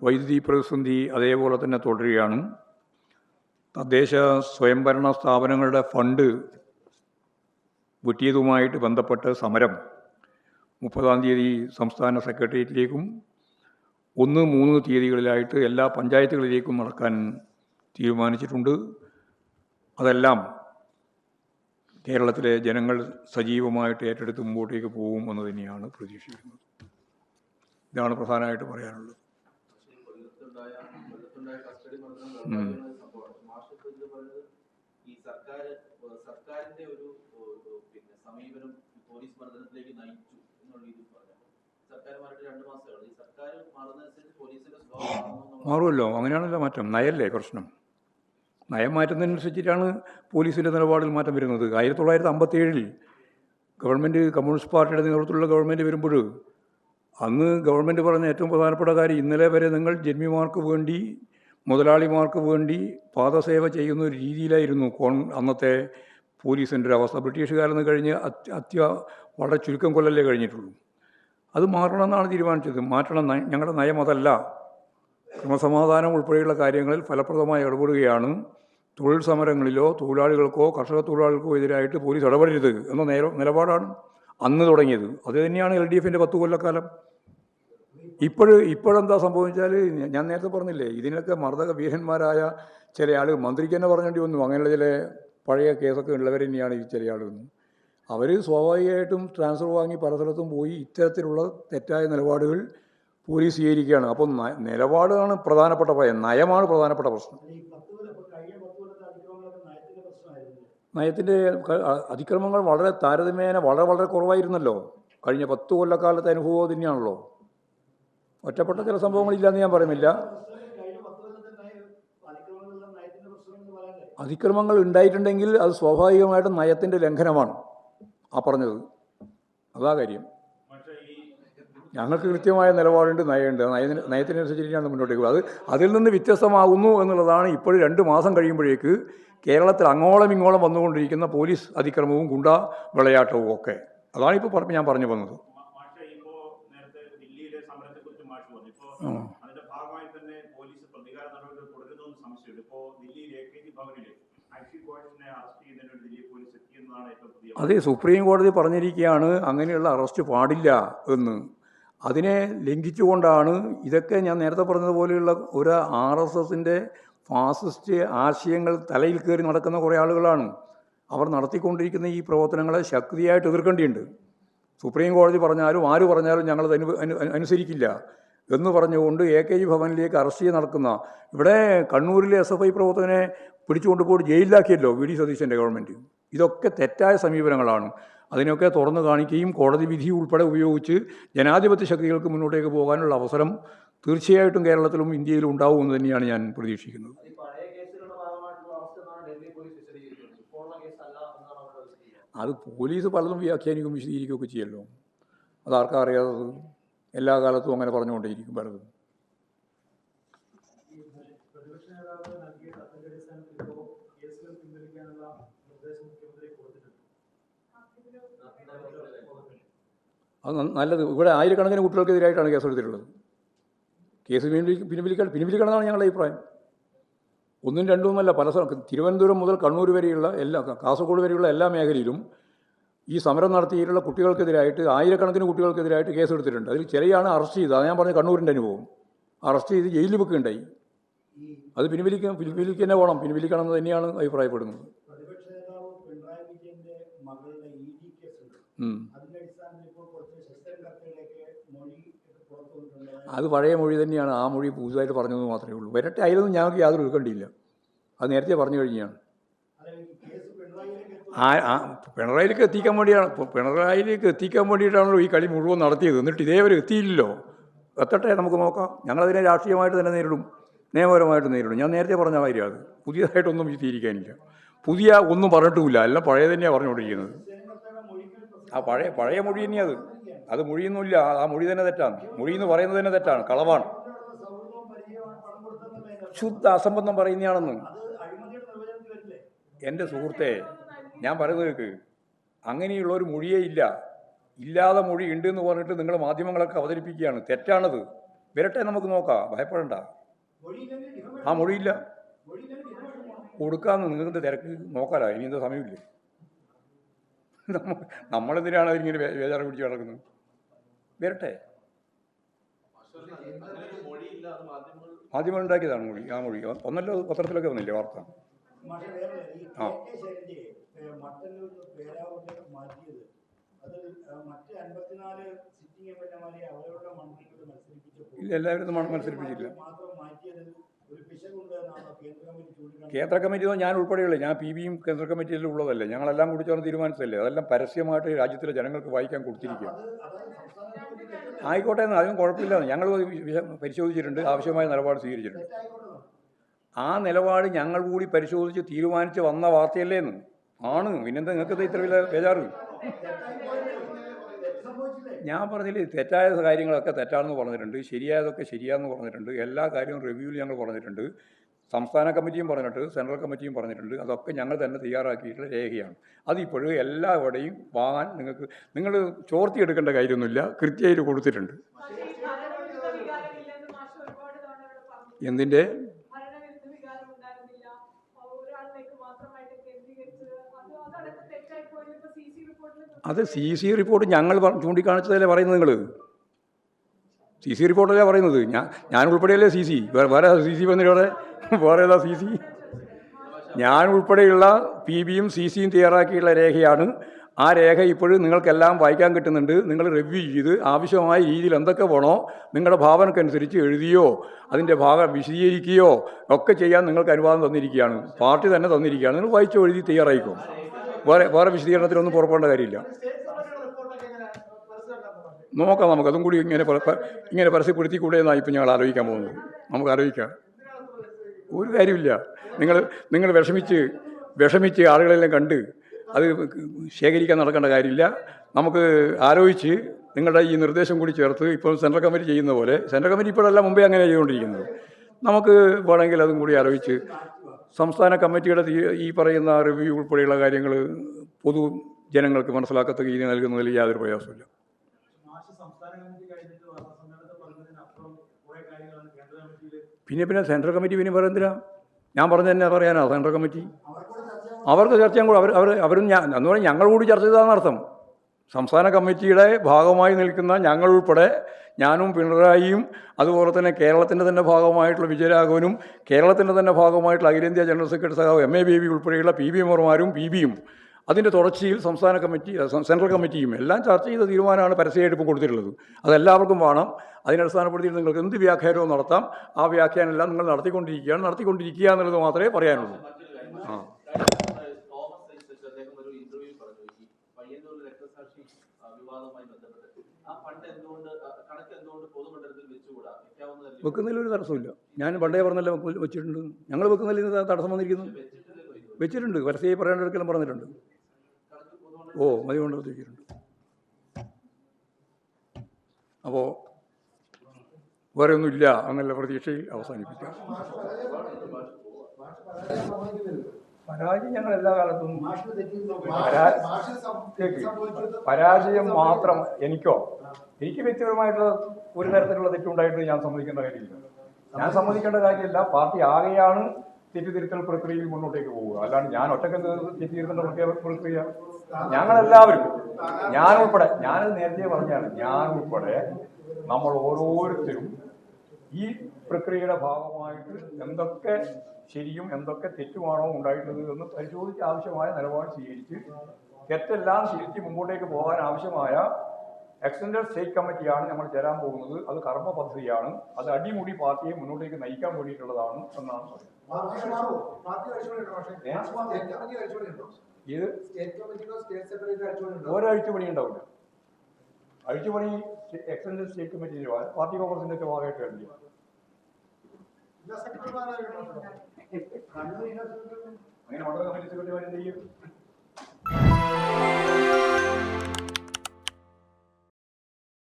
വൈദ്യുതി പ്രതിസന്ധി അതേപോലെ തന്നെ തുടരുകയാണ്. തദ്ദേശ സ്വയംഭരണ സ്ഥാപനങ്ങളുടെ ഫണ്ട് വെട്ടിയതുമായിട്ട് ബന്ധപ്പെട്ട് സമരം 30-ാം തീയതി സംസ്ഥാന സെക്രട്ടേറിയറ്റിലേക്കും 1-3 തീയതികളിലായിട്ട് എല്ലാ പഞ്ചായത്തുകളിലേക്കും നടക്കാൻ തീരുമാനിച്ചിട്ടുണ്ട്. അതെല്ലാം കേരളത്തിലെ ജനങ്ങൾ സജീവമായിട്ട് ഏറ്റെടുത്ത് മുമ്പോട്ടേക്ക് പോകും എന്ന് തന്നെയാണ് പ്രതീക്ഷിക്കുന്നത്. ഇതാണ് പ്രധാനമായിട്ട് പറയാനുള്ളത്. മാറുമല്ലോ, അങ്ങനെയാണല്ലോ മാറ്റം. നയല്ലേ പ്രശ്നം. നയം മാറ്റുന്നതിനനുസരിച്ചിട്ടാണ് പോലീസിൻ്റെ നിലപാടിൽ മാറ്റം വരുന്നത്. 1957 ഗവൺമെൻറ്, കമ്മ്യൂണിസ്റ്റ് പാർട്ടിയുടെ നേതൃത്വത്തിലുള്ള ഗവൺമെൻറ് വരുമ്പോൾ അന്ന് ഗവൺമെൻറ് പറഞ്ഞ ഏറ്റവും പ്രധാനപ്പെട്ട കാര്യം, ഇന്നലെ വരെ നിങ്ങൾ ജന്മിമാർക്ക് വേണ്ടി, മുതലാളിമാർക്ക് വേണ്ടി പാദസേവ ചെയ്യുന്ന ഒരു രീതിയിലായിരുന്നു അന്നത്തെ പോലീസിൻ്റെ ഒരു അവസ്ഥ. ബ്രിട്ടീഷുകാരെന്ന് കഴിഞ്ഞ് വളരെ ചുരുക്കം കൊല്ലല്ലേ കഴിഞ്ഞിട്ടുള്ളൂ. അത് മാറണമെന്നാണ് തീരുമാനിച്ചത്. മാറ്റണം. ഞങ്ങളുടെ നയം അതല്ല. ക്രമസമാധാനം ഉൾപ്പെടെയുള്ള കാര്യങ്ങളിൽ ഫലപ്രദമായി ഇടപെടുകയാണ്. തൊഴിൽ സമരങ്ങളിലോ തൊഴിലാളികൾക്കോ കർഷക തൊഴിലാളികൾക്കോ എതിരായിട്ട് പോലീസ് ഇടപെടരുത് എന്ന നിലപാടാണ് അന്ന് തുടങ്ങിയത്. അത് തന്നെയാണ് LDFൻ്റെ 10 കൊല്ലക്കാലം. ഇപ്പോഴെന്താ സംഭവിച്ചാൽ, ഞാൻ നേരത്തെ പറഞ്ഞില്ലേ, ഇതിനൊക്കെ മർദ്ദക വീരന്മാരായ ചില ആളുകൾ, മന്ത്രിക്ക് തന്നെ പറഞ്ഞേണ്ടി വന്നു, അങ്ങനെയുള്ള ചില പഴയ കേസൊക്കെ ഉള്ളവർ തന്നെയാണ് ഈ ചില ആളുകൾ. അവർ സ്വാഭാവികമായിട്ടും ട്രാൻസ്ഫർ വാങ്ങി പല സ്ഥലത്തും പോയി ഇത്തരത്തിലുള്ള തെറ്റായ നിലപാടുകൾ പോലീസ് സ്വീകരിക്കുകയാണ്. അപ്പം നിലപാടാണ് പ്രധാനപ്പെട്ട നയമാണ് പ്രധാനപ്പെട്ട പ്രശ്നം. നയത്തിൻ്റെ അതിക്രമങ്ങൾ വളരെ താരതമ്യേന വളരെ കുറവായിരുന്നല്ലോ. കഴിഞ്ഞ 10 കൊല്ലക്കാലത്തെ അനുഭവം തന്നെയാണല്ലോ. ഒറ്റപ്പെട്ട ചില സംഭവങ്ങളില്ലാന്ന് ഞാൻ പറയുന്നില്ല. അതിക്രമങ്ങൾ ഉണ്ടായിട്ടുണ്ടെങ്കിൽ അത് സ്വാഭാവികമായിട്ടും നയത്തിൻ്റെ ലംഘനമാണ് ആ പറഞ്ഞത്. അതാ കാര്യം. ഞങ്ങൾക്ക് കൃത്യമായ നിലപാടുണ്ട്, നയമുണ്ട്. നയത്തിനനുസരിച്ചാണ് മുന്നോട്ടേക്ക് പോകുന്നത്. അതിൽ നിന്ന് വ്യത്യസ്തമാകുന്നു എന്നുള്ളതാണ് ഇപ്പോഴും 2 മാസം കഴിയുമ്പോഴേക്ക് കേരളത്തിൽ അങ്ങോളം ഇങ്ങോളം വന്നുകൊണ്ടിരിക്കുന്ന പോലീസ് അതിക്രമവും ഗുണ്ട വിളയാട്ടവും ഒക്കെ. അതാണ് ഇപ്പോൾ ഞാൻ പറഞ്ഞു വന്നത്. അത് സുപ്രീം കോടതി പറഞ്ഞിരിക്കുകയാണ് അങ്ങനെയുള്ള അറസ്റ്റ് പാടില്ല എന്ന്. അതിനെ ലംഘിച്ചുകൊണ്ടാണ് ഇതൊക്കെ ഞാൻ നേരത്തെ പറഞ്ഞതുപോലെയുള്ള ഒരു RSSൻ്റെ ഫാസിസ്റ്റ് ആശയങ്ങൾ തലയിൽ കയറി നടക്കുന്ന കുറേ ആളുകളാണ്. അവർ നടത്തിക്കൊണ്ടിരിക്കുന്ന ഈ പ്രവർത്തനങ്ങളെ ശക്തിയായിട്ട് എതിർക്കേണ്ടിയുണ്ട്. സുപ്രീം കോടതി പറഞ്ഞാലും ആര് പറഞ്ഞാലും ഞങ്ങളത് അനുസരിക്കില്ല എന്ന് പറഞ്ഞുകൊണ്ട് AKG ഭവനിലേക്ക് അറസ്റ്റ് ചെയ്ത് നടക്കുന്ന, ഇവിടെ കണ്ണൂരിലെ SFI പ്രവർത്തകനെ പിടിച്ചുകൊണ്ടുപോയി ജയിലിലാക്കിയല്ലോ VD സതീശൻ്റെ ഗവൺമെൻറ്. ഇതൊക്കെ തെറ്റായ സമീപനങ്ങളാണ്. അതിനൊക്കെ തുറന്നു കാണിക്കുകയും കോടതി വിധി ഉൾപ്പെടെ ഉപയോഗിച്ച് ജനാധിപത്യ ശക്തികൾക്ക് മുന്നോട്ടേക്ക് പോകാനുള്ള അവസരം തീർച്ചയായിട്ടും കേരളത്തിലും ഇന്ത്യയിലും ഉണ്ടാവുമെന്ന് തന്നെയാണ് ഞാൻ പ്രതീക്ഷിക്കുന്നത്. അത് പോലീസ് പലതും വ്യാഖ്യാനിക്കും വിശദീകരിക്കുകയൊക്കെ ചെയ്യല്ലോ. അതാർക്കാ അറിയാത്തത്? എല്ലാ കാലത്തും അങ്ങനെ പറഞ്ഞുകൊണ്ടേയിരിക്കും പലതും. അത് നല്ലത്. ഇവിടെ ആയിരക്കണക്കിന് കുട്ടികൾക്കെതിരായിട്ടാണ് കേസെടുത്തിട്ടുള്ളത്. കേസ് പിൻവലിക്കണമെന്നാണ് ഞങ്ങളുടെ അഭിപ്രായം. 1ഉം 2ഉമല്ല, പല സ്ഥലം, തിരുവനന്തപുരം മുതൽ കണ്ണൂർ വരെയുള്ള കാസർഗോഡ് വരെയുള്ള എല്ലാ മേഖലയിലും ഈ സമരം നടത്തിയിട്ടുള്ള കുട്ടികൾക്കെതിരായിട്ട് ആയിരക്കണക്കിന് കുട്ടികൾക്കെതിരായിട്ട് കേസെടുത്തിട്ടുണ്ട്. അതിൽ ചിലയാണ് അറസ്റ്റ് ചെയ്തത്. അത് ഞാൻ പറഞ്ഞ കണ്ണൂരിൻ്റെ അനുഭവം. അറസ്റ്റ് ചെയ്ത് ജയിലിൽ വെക്കുകയുണ്ടായി. അത് പിൻവലിക്കന്നെ വേണം, പിൻവലിക്കണം എന്ന് തന്നെയാണ് അഭിപ്രായപ്പെടുന്നത്. അത് പഴയ മൊഴി തന്നെയാണ്. ആ മൊഴി പുതുതായിട്ട് പറഞ്ഞതെന്ന് മാത്രമേ ഉള്ളൂ. വരട്ടെ, അതിലൊന്നും ഞങ്ങൾക്ക് യാതൊരു ഉൾക്കണ്ടിയില്ല. അത് നേരത്തെ പറഞ്ഞു കഴിഞ്ഞാണ്. പിണറായിലേക്ക് എത്തിക്കാൻ വേണ്ടിയിട്ടാണല്ലോ ഈ കളി മുഴുവൻ നടത്തിയത്. എന്നിട്ട് ഇതേവരെ എത്തിയില്ലല്ലോ. എത്തട്ടെ, നമുക്ക് നോക്കാം. ഞങ്ങളതിനെ രാഷ്ട്രീയമായിട്ട് തന്നെ നേരിടും, നിയമപരമായിട്ട് നേരിടും. ഞാൻ നേരത്തെ പറഞ്ഞ കാര്യം അത് പുതിയതായിട്ടൊന്നും വിശദീകരിക്കാനില്ല. പുതിയ ഒന്നും പറഞ്ഞിട്ടുമില്ല, എല്ലാം പഴയ തന്നെയാണ് പറഞ്ഞുകൊണ്ടിരിക്കുന്നത്. ആ പഴയ മൊഴി തന്നെയാണ് അത് മൊഴിയൊന്നുമില്ല. ആ മൊഴി തന്നെ തെറ്റാണ്. മൊഴി എന്ന് പറയുന്നത് തന്നെ തെറ്റാണ്, കളവാണ്, ശുദ്ധ അസംബന്ധം പറയുന്നതാണെന്ന്. എൻ്റെ സുഹൃത്തെ, ഞാൻ പറയുന്നത് കേൾക്ക്. അങ്ങനെയുള്ളൊരു മൊഴിയേ ഇല്ല. ഇല്ലാതെ മൊഴി ഉണ്ട് എന്ന് പറഞ്ഞിട്ട് നിങ്ങൾ മാധ്യമങ്ങളൊക്കെ അവതരിപ്പിക്കുകയാണ്. തെറ്റാണത്. വരട്ടെ, നമുക്ക് നോക്കാം, ഭയപ്പെടണ്ട. ആ മൊഴിയില്ല കൊടുക്കാമെന്ന് നിങ്ങൾക്ക് തിരക്ക് നോക്കാലോ, ഇനി എന്താ സമയമില്ലേ? നമ്മളെന്തിനാണ് ഇങ്ങനെ വേജാറ് പിടിച്ച് കിടക്കുന്നത്? വരട്ടെ. മാധ്യമങ്ങൾ ഉണ്ടാക്കിയതാണ് മൊഴി. ആ മൊഴി ഒന്നല്ലോ പത്രത്തിലൊക്കെ വന്നില്ലേ വാർത്ത? ആ ഇല്ല, എല്ലാവരും മത്സരിപ്പിച്ചില്ല. കേന്ദ്ര കമ്മിറ്റി ഞാൻ ഉൾപ്പെടെയുള്ളൂ. ഞാൻ PBയും കേന്ദ്ര കമ്മിറ്റിയിലും ഉള്ളതല്ലേ, ഞങ്ങളെല്ലാം കൂടി ചേർന്ന് തീരുമാനിച്ചതല്ലേ. അതെല്ലാം പരസ്യമായിട്ട് രാജ്യത്തിലെ ജനങ്ങൾക്ക് വായിക്കാൻ കൊടുത്തിരിക്കുക. ആയിക്കോട്ടെ, അതിനും കുഴപ്പമില്ല. ഞങ്ങൾ പരിശോധിച്ചിട്ടുണ്ട്, ആവശ്യമായ നിലപാട് സ്വീകരിച്ചിട്ടുണ്ട്. ആ നിലപാട് ഞങ്ങൾ കൂടി പരിശോധിച്ച് തീരുമാനിച്ച് വന്ന വാർത്തയല്ലേന്ന് ആണ്. പിന്നെന്താ നിങ്ങൾക്ക് ഇത്ര വലിയ ബേജാറ്? ഞാൻ പറഞ്ഞില്ലേ, തെറ്റായ കാര്യങ്ങളൊക്കെ തെറ്റാണെന്ന് പറഞ്ഞിട്ടുണ്ട്, ശരിയായതൊക്കെ ശരിയാണെന്ന് പറഞ്ഞിട്ടുണ്ട്. എല്ലാ കാര്യവും റിവ്യൂവിൽ ഞങ്ങൾ പറഞ്ഞിട്ടുണ്ട്. സംസ്ഥാന കമ്മിറ്റിയും പറഞ്ഞിട്ട്, സെൻട്രൽ കമ്മിറ്റിയും പറഞ്ഞിട്ടുണ്ട്. അതൊക്കെ ഞങ്ങൾ തന്നെ തയ്യാറാക്കിയിട്ടുള്ള രേഖയാണ്. അതിപ്പോഴും എല്ലാവരുടെയും വാങ്ങാൻ നിങ്ങൾ ചോർത്തിയെടുക്കേണ്ട കാര്യമൊന്നുമില്ല, കൃത്യമായിട്ട് കൊടുത്തിട്ടുണ്ട്. എന്തിൻ്റെ? അത് CC റിപ്പോർട്ട് ഞങ്ങൾ ചൂണ്ടിക്കാണിച്ചതല്ലേ പറയുന്നത്. നിങ്ങൾ CC റിപ്പോർട്ടല്ലേ പറയുന്നത്. ഞാൻ ഉൾപ്പെടെയല്ലേ CC. വേറെ CC വന്നിട്ട് വേറെ ഏതാ CC? ഞാൻ ഉൾപ്പെടെയുള്ള PBയും CCയും തയ്യാറാക്കിയുള്ള രേഖയാണ്. ആ രേഖ ഇപ്പോഴും നിങ്ങൾക്കെല്ലാം വായിക്കാൻ കിട്ടുന്നുണ്ട്. നിങ്ങൾ റിവ്യൂ ചെയ്ത് ആവശ്യമായ രീതിയിൽ എന്തൊക്കെ വേണോ നിങ്ങളുടെ ഭാവനക്കനുസരിച്ച് എഴുതിയോ അതിൻ്റെ ഭാഗം വിശദീകരിക്കുകയോ ഒക്കെ ചെയ്യാൻ നിങ്ങൾക്ക് അനുവാദം തന്നിരിക്കുകയാണ്. പാർട്ടി തന്നെ തന്നിരിക്കുകയാണ്. നിങ്ങൾ വായിച്ചോ, എഴുതി തയ്യാറായിക്കോ. വേറെ വിശദീകരണത്തിലൊന്നും പുറപ്പെടേണ്ട കാര്യമില്ല. നോക്കാം, നമുക്ക് അതും കൂടി ഇങ്ങനെ പരസ്യപ്പെടുത്തിക്കൂടെ എന്നാണ് ഇപ്പം ഞങ്ങൾ ആലോചിക്കാൻ പോകുന്നത്. നമുക്ക് ആലോചിക്കാം, ഒരു കാര്യമില്ല. നിങ്ങൾ വിഷമിച്ച് ആളുകളെല്ലാം കണ്ട് അത് ശേഖരിക്കാൻ നടക്കേണ്ട കാര്യമില്ല. നമുക്ക് ആലോചിച്ച് നിങ്ങളുടെ ഈ നിർദ്ദേശം കൂടി ചേർത്ത് ഇപ്പോൾ സെൻട്രൽ കമ്മിറ്റി ചെയ്യുന്ന പോലെ, സെൻട്രൽ കമ്മിറ്റി ഇപ്പോഴെല്ലാം മുമ്പേ അങ്ങനെ ചെയ്തുകൊണ്ടിരിക്കുന്നത്, നമുക്ക് വേണമെങ്കിൽ അതും കൂടി ആലോചിച്ച് സംസ്ഥാന കമ്മിറ്റിയുടെ ഈ പറയുന്ന റിവ്യൂ ഉൾപ്പെടെയുള്ള കാര്യങ്ങൾ പൊതു ജനങ്ങൾക്ക് മനസ്സിലാക്കത്തക്ക രീതി നൽകുന്നതിൽ യാതൊരു പ്രയാസമില്ല. പിന്നെ സെൻട്രൽ കമ്മിറ്റി പിന്നെ പറയുന്നില്ല. ഞാൻ പറഞ്ഞ തന്നെ പറയാനാ. സെൻട്രൽ കമ്മിറ്റി അവർക്ക് ചർച്ച ചെയ്യാൻ കൂടെ അവരും എന്ന് പറഞ്ഞാൽ ഞങ്ങൾ കൂടി ചർച്ച ചെയ്തതാണെന്നർത്ഥം. സംസ്ഥാന കമ്മിറ്റിയുടെ ഭാഗമായി നിൽക്കുന്ന ഞങ്ങളുൾപ്പെടെ, ഞാനും പിണറായിയും അതുപോലെ തന്നെ കേരളത്തിൻ്റെ തന്നെ ഭാഗമായിട്ടുള്ള വിജയരാഘവനും കേരളത്തിൻ്റെ തന്നെ ഭാഗമായിട്ടുള്ള അഖിലേന്ത്യാ ജനറൽ സെക്രട്ടറി സഖാവ് MA ബേബി ഉൾപ്പെടെയുള്ള PBമാരും PBയും അതിൻ്റെ തുടർച്ചയിൽ സംസ്ഥാന കമ്മിറ്റി സെൻട്രൽ കമ്മിറ്റിയും എല്ലാം ചർച്ച ചെയ്ത തീരുമാനമാണ് പരസ്യമായിട്ട് ഇപ്പോൾ കൊടുത്തിട്ടുള്ളത്. അതെല്ലാവർക്കും വേണം. അതിനടിസ്ഥാനപ്പെടുത്തിയിട്ട് നിങ്ങൾക്ക് എന്ത് വ്യാഖ്യാനവും നടത്താം. ആ വ്യാഖ്യാനമെല്ലാം നിങ്ങൾ നടത്തിക്കൊണ്ടിരിക്കുക എന്നുള്ളത് മാത്രമേ പറയാനുള്ളൂ. ആ വെക്കുന്നതിൽ ഒരു തടസ്സമില്ല. ഞാൻ പണ്ടേ പറഞ്ഞല്ലോ വെച്ചിട്ടുണ്ട്. ഞങ്ങൾ വെക്കുന്നതിൽ തടസ്സം വന്നിരിക്കുന്നു. വെച്ചിട്ടുണ്ട്, പരസ്യമായി പറയേണ്ടവർക്കെല്ലാം പറഞ്ഞിട്ടുണ്ട്. മതി കൊണ്ട് വെച്ചിട്ടുണ്ട്. അപ്പോൾ വേറെ ഒന്നുമില്ല എന്നുള്ള പ്രതീക്ഷയിൽ അവസാനിപ്പിക്കാം. പരാജയം ഞങ്ങൾ എല്ലാ കാലത്തും പരാജയം മാത്രം എനിക്ക് വ്യക്തിപരമായിട്ടുള്ള ഒരു തരത്തിലുള്ള തെറ്റുണ്ടായിട്ട് ഞാൻ സമ്മതിക്കേണ്ട കാര്യമില്ല. ഞാൻ സമ്മതിക്കേണ്ട കാര്യമില്ല. പാർട്ടി ആകെയാണ് തെറ്റിതിരുത്തൽ പ്രക്രിയയിൽ മുന്നോട്ടേക്ക് പോവുക. അല്ലാണ്ട് ഞാൻ ഒറ്റക്ക് തെറ്റിതിരുത്തേണ്ട പ്രക്രിയ ഞങ്ങളെല്ലാവരും, ഞാൻ ഉൾപ്പെടെ, ഞാനത് നേരത്തെ പറഞ്ഞാണ്, ഞാൻ ഉൾപ്പെടെ നമ്മൾ ഓരോരുത്തരും ഈ പ്രക്രിയയുടെ ഭാഗമായിട്ട് എന്തൊക്കെ ശരിയും എന്തൊക്കെ തെറ്റുമാണോ ഉണ്ടായിട്ടുള്ളത് എന്ന് പരിശോധിച്ച് ആവശ്യമായ നിലപാട് സ്വീകരിച്ച് തെറ്റെല്ലാം തിരിച്ച് മുമ്പോട്ടേക്ക് പോകാൻ ആവശ്യമായ എക്സ്റ്റൻഡഡ് സ്റ്റേറ്റ് കമ്മിറ്റിയാണ് നമ്മൾ ചേരാൻ പോകുന്നത്. അത് കർമ്മ പദ്ധതിയാണ്. അത് അടിമുടി പാർട്ടിയെ മുന്നോട്ടേക്ക് നയിക്കാൻ വേണ്ടിയിട്ടുള്ളതാണ് എന്നാണ് ഒരഴിച്ചുപണി ഉണ്ടാവില്ല. അഴിച്ചുപണി എക്സ്റ്റൻഡഡ് സ്റ്റേറ്റ് കമ്മിറ്റി പാർട്ടി കോൺഗ്രസിന്റെ ഒക്കെ ഭാഗമായിട്ട് കഴിഞ്ഞു. അങ്ങനെ മണ്ഡല കമ്മിറ്റി സെക്രട്ടറിമാർ എന്ത് ചെയ്യും?